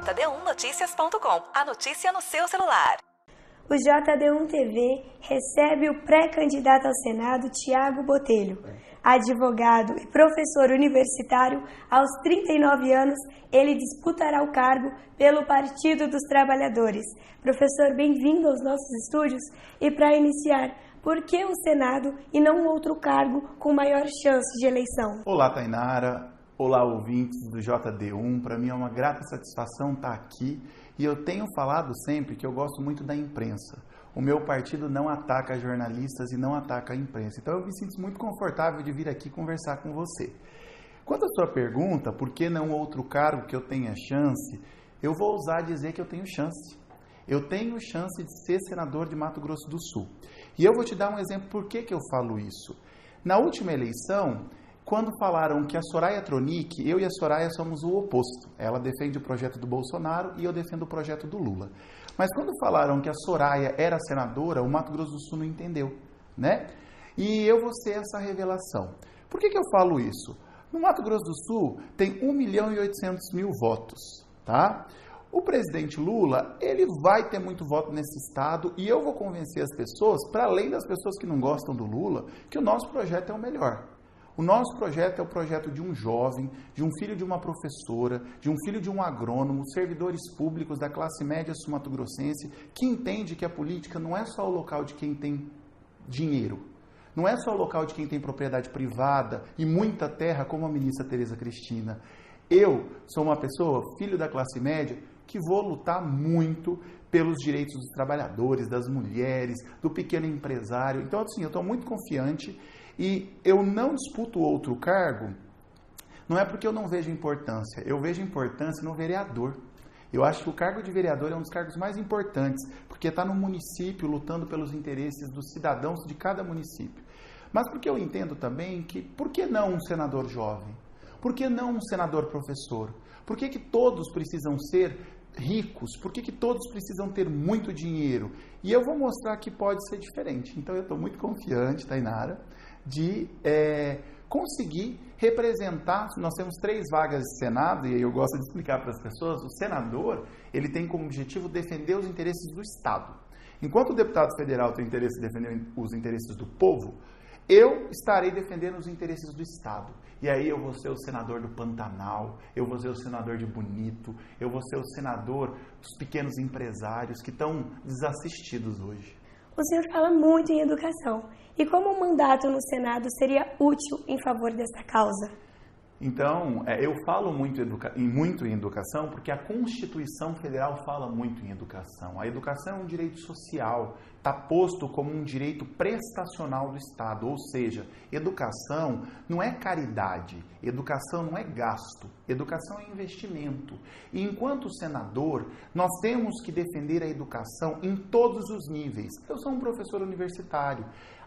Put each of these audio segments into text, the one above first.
jd1noticias.com, a notícia no seu celular. O JD1 TV recebe o pré-candidato ao Senado, Tiago Botelho. Advogado e professor universitário, aos 39 anos, ele disputará o cargo pelo Partido dos Trabalhadores. Professor, bem-vindo aos nossos estúdios. E para iniciar, por que o Senado e não outro cargo com maior chance de eleição? Olá, Tainara. Olá, ouvintes do JD1. Para mim é uma grata satisfação estar aqui. E eu tenho falado sempre que eu gosto muito da imprensa. O meu partido não ataca jornalistas e não ataca a imprensa. Então eu me sinto muito confortável de vir aqui conversar com você. Quanto à sua pergunta, por que não outro cargo que eu tenha chance, eu vou ousar dizer que eu tenho chance. Eu tenho chance de ser senador de Mato Grosso do Sul. E eu vou te dar um exemplo por que eu falo isso. Na última eleição, quando falaram que a Soraya Tronic, eu e a Soraya somos o oposto. Ela defende o projeto do Bolsonaro e eu defendo o projeto do Lula. Mas quando falaram que a Soraya era senadora, o Mato Grosso do Sul não entendeu, né? E eu vou ser essa revelação. Por que eu falo isso? No Mato Grosso do Sul tem 1.800.000 votos, tá? O presidente Lula, ele vai ter muito voto nesse estado e eu vou convencer as pessoas, para além das pessoas que não gostam do Lula, que o nosso projeto é o melhor. O nosso projeto é o projeto de um jovem, de um filho de uma professora, de um filho de um agrônomo, servidores públicos da classe média sul-mato-grossense, que entende que a política não é só o local de quem tem dinheiro, não é só o local de quem tem propriedade privada e muita terra, como a ministra Tereza Cristina. Eu sou uma pessoa, filho da classe média, que vou lutar muito pelos direitos dos trabalhadores, das mulheres, do pequeno empresário. Então, assim, eu estou muito confiante. E eu não disputo outro cargo, não é porque eu não vejo importância, eu vejo importância no vereador. Eu acho que o cargo de vereador é um dos cargos mais importantes, porque está no município lutando pelos interesses dos cidadãos de cada município. Mas porque eu entendo também que, por que não um senador jovem? Por que não um senador professor? Por que todos precisam ser ricos? Por que todos precisam ter muito dinheiro? E eu vou mostrar que pode ser diferente. Então eu estou muito confiante, Tainara, de conseguir representar. Nós temos 3 vagas de Senado, e eu gosto de explicar para as pessoas, o senador, ele tem como objetivo defender os interesses do Estado. Enquanto o deputado federal tem interesse em defender os interesses do povo, eu estarei defendendo os interesses do Estado. E aí eu vou ser o senador do Pantanal, eu vou ser o senador de Bonito, eu vou ser o senador dos pequenos empresários que estão desassistidos hoje. O senhor fala muito em educação. E como um mandato no Senado seria útil em favor dessa causa? Então, eu falo muito em educação porque a Constituição Federal fala muito em educação. A educação é um direito social, está posto como um direito prestacional do Estado, ou seja, educação não é caridade, educação não é gasto, educação é investimento. E enquanto senador, nós temos que defender a educação em todos os níveis. Eu sou um professor universitário.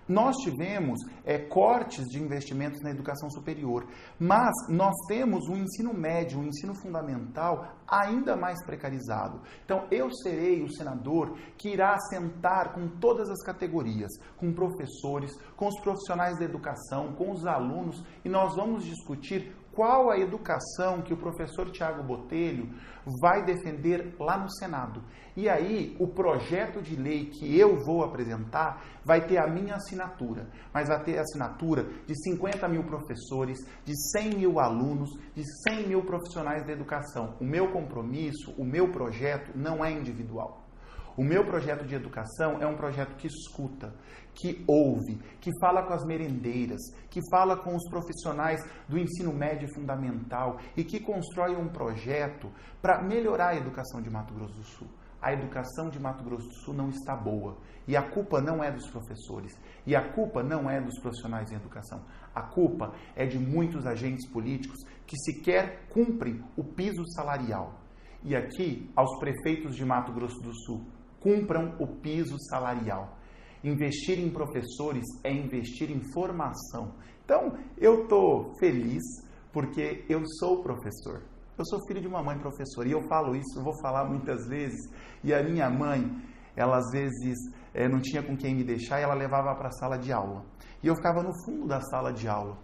Nós tivemos cortes de investimentos na educação superior, mas nós temos um ensino médio, um ensino fundamental ainda mais precarizado. Então, eu serei o senador que irá sentar com todas as categorias, com professores, com os profissionais da educação, com os alunos, e nós vamos discutir qual a educação que o professor Tiago Botelho vai defender lá no Senado. E aí, o projeto de lei que eu vou apresentar vai ter a minha assinatura, mas vai ter a assinatura de 50.000 professores, de 100.000 alunos, de 100.000 profissionais da educação. O meu compromisso, o meu projeto não é individual. O meu projeto de educação é um projeto que escuta, que ouve, que fala com as merendeiras, que fala com os profissionais do ensino médio e fundamental e que constrói um projeto para melhorar a educação de Mato Grosso do Sul. A educação de Mato Grosso do Sul não está boa e a culpa não é dos professores e a culpa não é dos profissionais em educação. A culpa é de muitos agentes políticos que sequer cumprem o piso salarial. E aqui, aos prefeitos de Mato Grosso do Sul, cumpram o piso salarial. Investir em professores é investir em formação. Então, eu estou feliz porque eu sou professor. Eu sou filho de uma mãe professora e eu falo isso, eu vou falar muitas vezes. E a minha mãe, ela às vezes não tinha com quem me deixar e ela levava para a sala de aula. E eu ficava no fundo da sala de aula.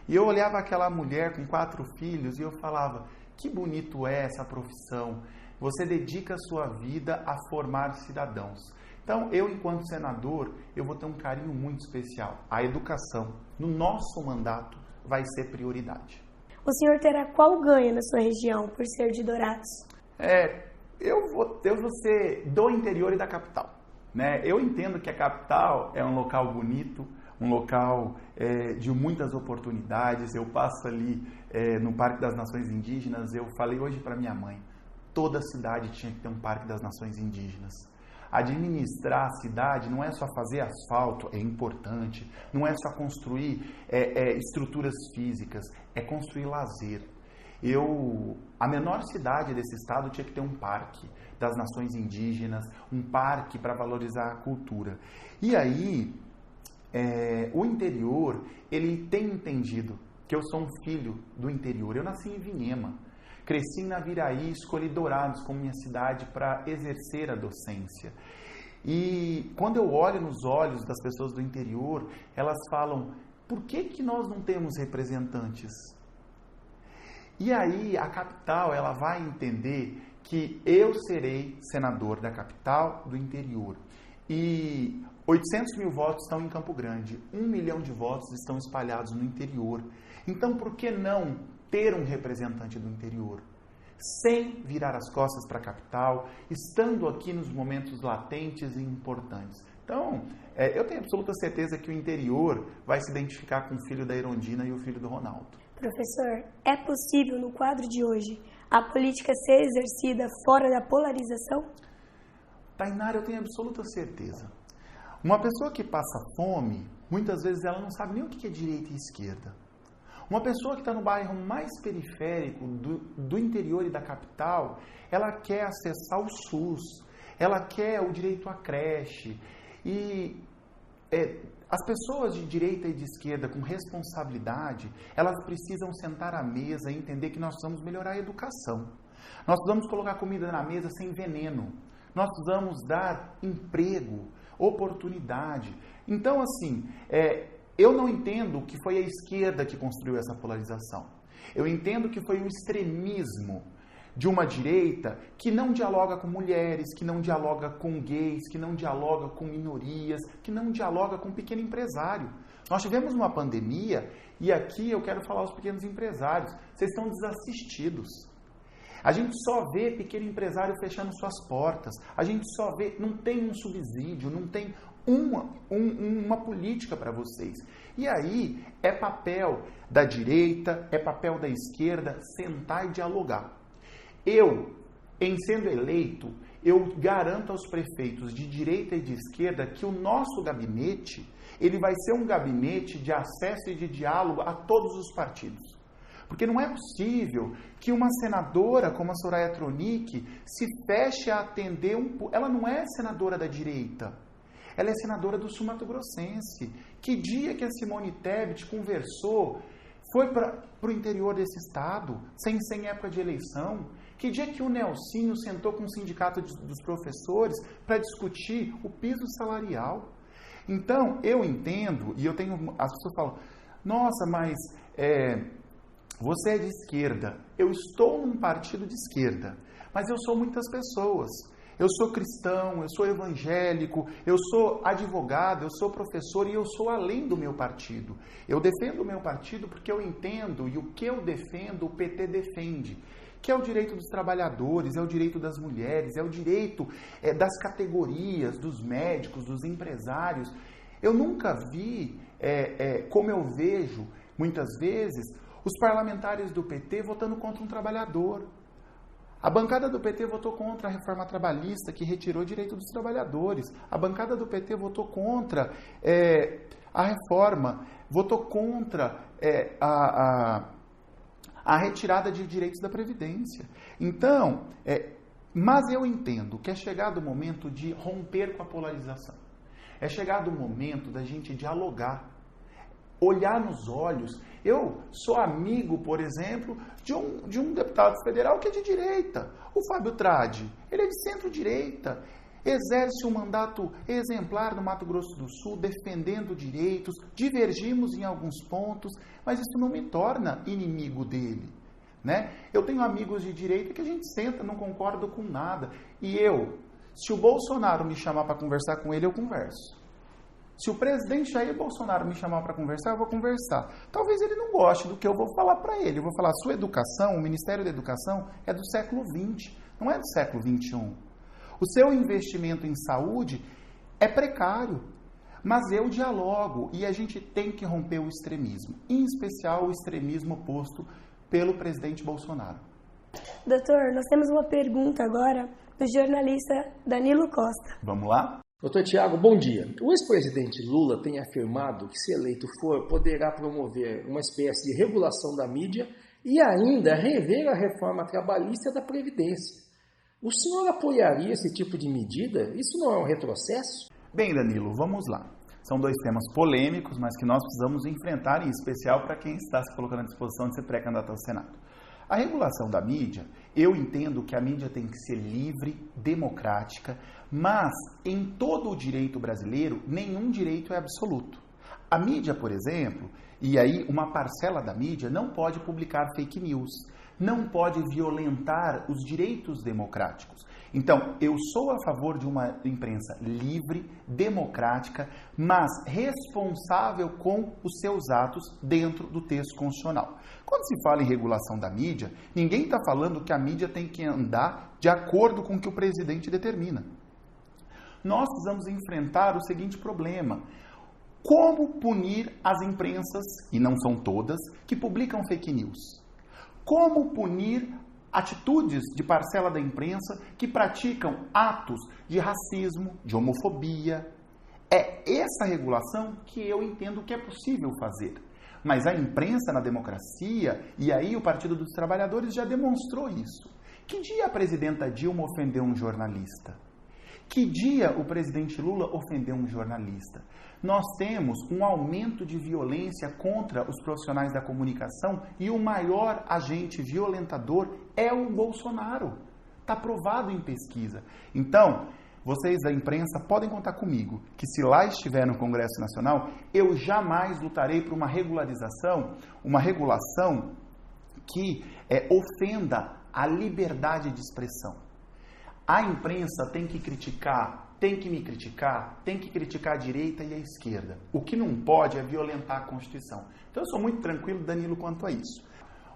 E eu olhava aquela mulher com 4 filhos e eu falava, que bonito é essa profissão. Você dedica a sua vida a formar cidadãos. Então, eu, enquanto senador, eu vou ter um carinho muito especial. A educação, no nosso mandato, vai ser prioridade. O senhor terá qual ganho na sua região por ser de Dourados? Eu vou ser do interior e da capital. Né? Eu entendo que a capital é um local bonito, um local de muitas oportunidades. Eu passo ali no Parque das Nações Indígenas, eu falei hoje para minha mãe, toda cidade tinha que ter um Parque das Nações Indígenas. Administrar a cidade não é só fazer asfalto, é importante, não é só construir estruturas físicas, é construir lazer. A menor cidade desse estado tinha que ter um parque das nações indígenas, um parque para valorizar a cultura. E aí, o interior, ele tem entendido que eu sou um filho do interior. Eu nasci em Vinhema, cresci em Naviraí, escolhi Dourados como minha cidade para exercer a docência. E quando eu olho nos olhos das pessoas do interior, elas falam, por que nós não temos representantes? E aí a capital, ela vai entender que eu serei senador da capital do interior. E 800 mil votos estão em Campo Grande, 1 milhão de votos estão espalhados no interior. Então, por que não ter um representante do interior? Sem virar as costas para a capital, estando aqui nos momentos latentes e importantes. Então, eu tenho absoluta certeza que o interior vai se identificar com o filho da Erondina e o filho do Ronaldo. Professor, é possível no quadro de hoje a política ser exercida fora da polarização? Tainara, eu tenho absoluta certeza. Uma pessoa que passa fome, muitas vezes ela não sabe nem o que é direita e esquerda. Uma pessoa que está no bairro mais periférico do interior e da capital, ela quer acessar o SUS, ela quer o direito à creche. E as pessoas de direita e de esquerda com responsabilidade, elas precisam sentar à mesa e entender que nós precisamos melhorar a educação. Nós precisamos colocar comida na mesa sem veneno. Nós precisamos dar emprego, oportunidade. Então, assim, eu não entendo que foi a esquerda que construiu essa polarização. Eu entendo que foi um extremismo de uma direita que não dialoga com mulheres, que não dialoga com gays, que não dialoga com minorias, que não dialoga com o pequeno empresário. Nós tivemos uma pandemia e aqui eu quero falar aos pequenos empresários. Vocês estão desassistidos. A gente só vê pequeno empresário fechando suas portas. A gente só vê, não tem um subsídio, não tem uma política para vocês. E aí é papel da direita, é papel da esquerda sentar e dialogar. Eu, em sendo eleito, eu garanto aos prefeitos de direita e de esquerda que o nosso gabinete, ele vai ser um gabinete de acesso e de diálogo a todos os partidos. Porque não é possível que uma senadora como a Soraya Tronic se feche a atender Ela não é senadora da direita. Ela é senadora do Sul Mato Grossense. Que dia que a Simone Tebet conversou, foi para o interior desse estado, sem época de eleição? Que dia que o Nelsinho sentou com o sindicato dos professores para discutir o piso salarial? Então, eu entendo, e eu tenho... As pessoas falam, nossa, mas você é de esquerda. Eu estou num partido de esquerda, mas eu sou muitas pessoas. Eu sou cristão, eu sou evangélico, eu sou advogado, eu sou professor e eu sou além do meu partido. Eu defendo o meu partido porque eu entendo e o que eu defendo, o PT defende. Que é o direito dos trabalhadores, é o direito das mulheres, é o direito das categorias, dos médicos, dos empresários. Eu nunca vi, como eu vejo muitas vezes, os parlamentares do PT votando contra um trabalhador. A bancada do PT votou contra a reforma trabalhista, que retirou o direito dos trabalhadores. A bancada do PT votou contra a reforma, votou contra a retirada de direitos da Previdência. Então, mas eu entendo que é chegado o momento de romper com a polarização. É chegado o momento da gente dialogar, olhar nos olhos. Eu sou amigo, por exemplo, de um deputado federal que é de direita, o Fábio Tradi. Ele é de centro-direita, exerce um mandato exemplar no Mato Grosso do Sul, defendendo direitos, divergimos em alguns pontos, mas isso não me torna inimigo dele. né? Eu tenho amigos de direita que a gente senta, não concordo com nada. E se o Bolsonaro me chamar para conversar com ele, eu converso. Se o presidente Jair Bolsonaro me chamar para conversar, eu vou conversar. Talvez ele não goste do que eu vou falar para ele. Eu vou falar, sua educação, o Ministério da Educação é do século XX, não é do século XXI. O seu investimento em saúde é precário, mas eu dialogo e a gente tem que romper o extremismo, em especial o extremismo posto pelo presidente Bolsonaro. Doutor, nós temos uma pergunta agora do jornalista Danilo Costa. Vamos lá? Doutor Tiago, bom dia. O ex-presidente Lula tem afirmado que, se eleito for, poderá promover uma espécie de regulação da mídia e ainda rever a reforma trabalhista da Previdência. O senhor apoiaria esse tipo de medida? Isso não é um retrocesso? Bem, Danilo, vamos lá. São dois temas polêmicos, mas que nós precisamos enfrentar, em especial para quem está se colocando à disposição de ser pré-candidato ao Senado. A regulação da mídia, eu entendo que a mídia tem que ser livre, democrática, mas em todo o direito brasileiro, nenhum direito é absoluto. A mídia, por exemplo, e aí uma parcela da mídia não pode publicar fake news, não pode violentar os direitos democráticos. Então, eu sou a favor de uma imprensa livre, democrática, mas responsável com os seus atos dentro do texto constitucional. Quando se fala em regulação da mídia, ninguém está falando que a mídia tem que andar de acordo com o que o presidente determina. Nós precisamos enfrentar o seguinte problema: como punir as imprensas, e não são todas, que publicam fake news? Como punir atitudes de parcela da imprensa que praticam atos de racismo, de homofobia? É essa regulação que eu entendo que é possível fazer. Mas a imprensa na democracia, e aí o Partido dos Trabalhadores já demonstrou isso. Que dia a presidenta Dilma ofendeu um jornalista? Que dia o presidente Lula ofendeu um jornalista? Nós temos um aumento de violência contra os profissionais da comunicação e o maior agente violentador é o Bolsonaro. Está provado em pesquisa. Então, vocês da imprensa podem contar comigo que, se lá estiver no Congresso Nacional, eu jamais lutarei por uma regulação que ofenda a liberdade de expressão. A imprensa tem que criticar, tem que me criticar, tem que criticar a direita e a esquerda. O que não pode é violentar a Constituição. Então eu sou muito tranquilo, Danilo, quanto a isso.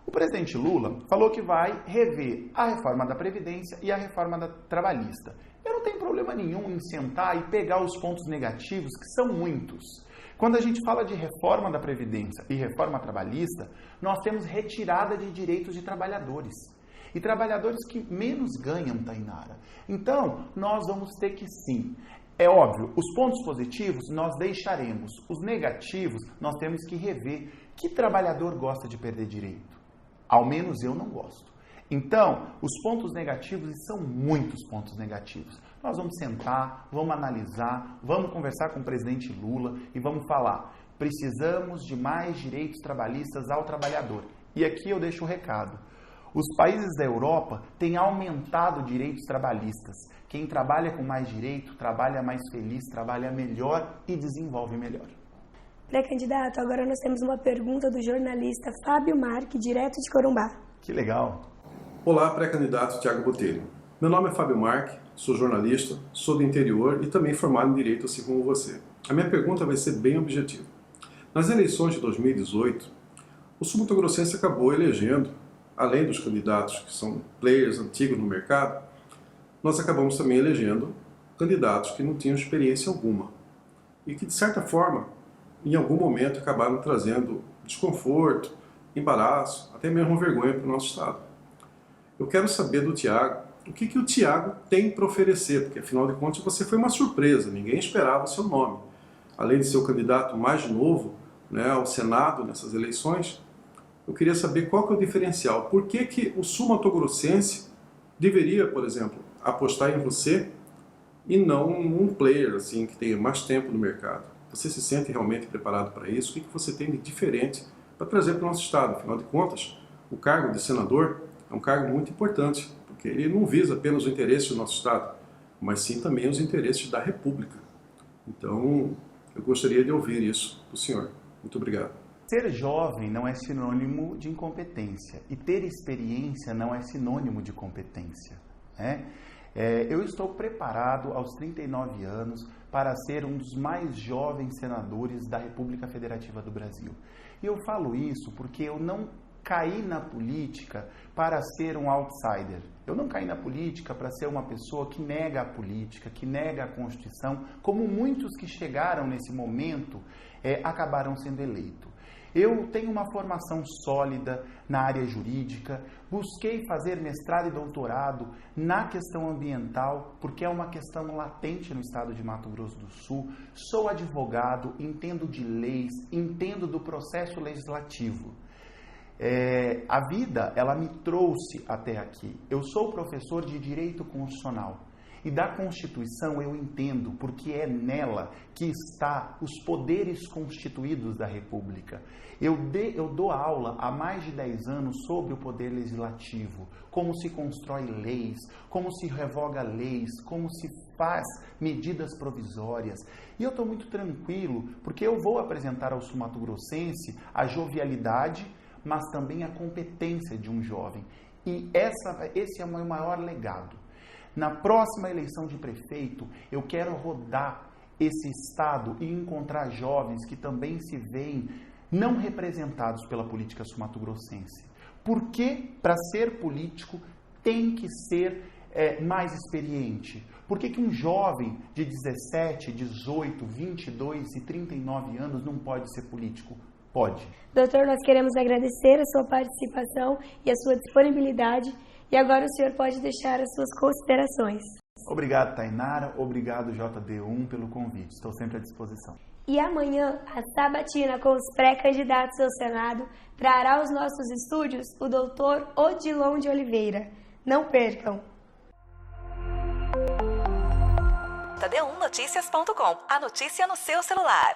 O presidente Lula falou que vai rever a reforma da Previdência e a reforma trabalhista. Eu não tenho problema nenhum em sentar e pegar os pontos negativos, que são muitos. Quando a gente fala de reforma da Previdência e reforma trabalhista, nós temos retirada de direitos de trabalhadores. E trabalhadores que menos ganham, Tainara. Então, nós vamos ter que sim. É óbvio, os pontos positivos nós deixaremos. Os negativos nós temos que rever. Que trabalhador gosta de perder direito? Ao menos eu não gosto. Então, os pontos negativos, e são muitos pontos negativos, nós vamos sentar, vamos analisar, vamos conversar com o presidente Lula e vamos falar: precisamos de mais direitos trabalhistas ao trabalhador. E aqui eu deixo o recado. Os países da Europa têm aumentado direitos trabalhistas. Quem trabalha com mais direito, trabalha mais feliz, trabalha melhor e desenvolve melhor. Pré-candidato, agora nós temos uma pergunta do jornalista Fábio Marque, direto de Corumbá. Que legal! Olá, pré-candidato Tiago Botelho. Meu nome é Fábio Marque, sou jornalista, sou do interior e também formado em Direito, assim como você. A minha pergunta vai ser bem objetiva. Nas eleições de 2018, o sul-mato-grossense acabou elegendo, além dos candidatos que são players antigos no mercado, nós acabamos também elegendo candidatos que não tinham experiência alguma e que, de certa forma, em algum momento acabaram trazendo desconforto, embaraço, até mesmo vergonha para o nosso Estado. Eu quero saber do Tiago o que o Tiago tem para oferecer, porque afinal de contas você foi uma surpresa, ninguém esperava o seu nome. Além de ser o candidato mais novo, né, ao Senado nessas eleições, eu queria saber qual que é o diferencial. Por que o sul-mato-grossense deveria, por exemplo, apostar em você e não um player assim, que tenha mais tempo no mercado? Você se sente realmente preparado para isso? O que você tem de diferente para trazer para o nosso Estado? Afinal de contas, o cargo de senador é um cargo muito importante, porque ele não visa apenas o interesse do nosso Estado, mas sim também os interesses da República. Então, eu gostaria de ouvir isso do senhor. Muito obrigado. Ser jovem não é sinônimo de incompetência e ter experiência não é sinônimo de competência, né? Eu estou preparado aos 39 anos para ser um dos mais jovens senadores da República Federativa do Brasil. E eu falo isso porque eu não caí na política para ser um outsider. Eu não caí na política para ser uma pessoa que nega a política, que nega a Constituição, como muitos que chegaram nesse momento acabaram sendo eleitos. Eu tenho uma formação sólida na área jurídica, busquei fazer mestrado e doutorado na questão ambiental, porque é uma questão latente no estado de Mato Grosso do Sul. Sou advogado, entendo de leis, entendo do processo legislativo. A vida, ela me trouxe até aqui. Eu sou professor de Direito Constitucional. E da Constituição eu entendo, porque é nela que está os poderes constituídos da República. Eu dou aula há mais de 10 anos sobre o poder legislativo, como se constrói leis, como se revoga leis, como se faz medidas provisórias. E eu estou muito tranquilo, porque eu vou apresentar ao sul-mato-grossense a jovialidade, mas também a competência de um jovem. E esse é o meu maior legado. Na próxima eleição de prefeito, eu quero rodar esse estado e encontrar jovens que também se veem não representados pela política sul-mato-grossense. Porque, para ser político, tem que ser mais experiente. Por que um jovem de 17, 18, 22 e 39 anos não pode ser político? Pode. Doutor, nós queremos agradecer a sua participação e a sua disponibilidade. E agora o senhor pode deixar as suas considerações. Obrigado, Tainara. Obrigado, JD1, pelo convite. Estou sempre à disposição. E amanhã, a sabatina com os pré-candidatos ao Senado trará aos nossos estúdios o doutor Odilon de Oliveira. Não percam! JD1Noticias.com. A notícia no seu celular.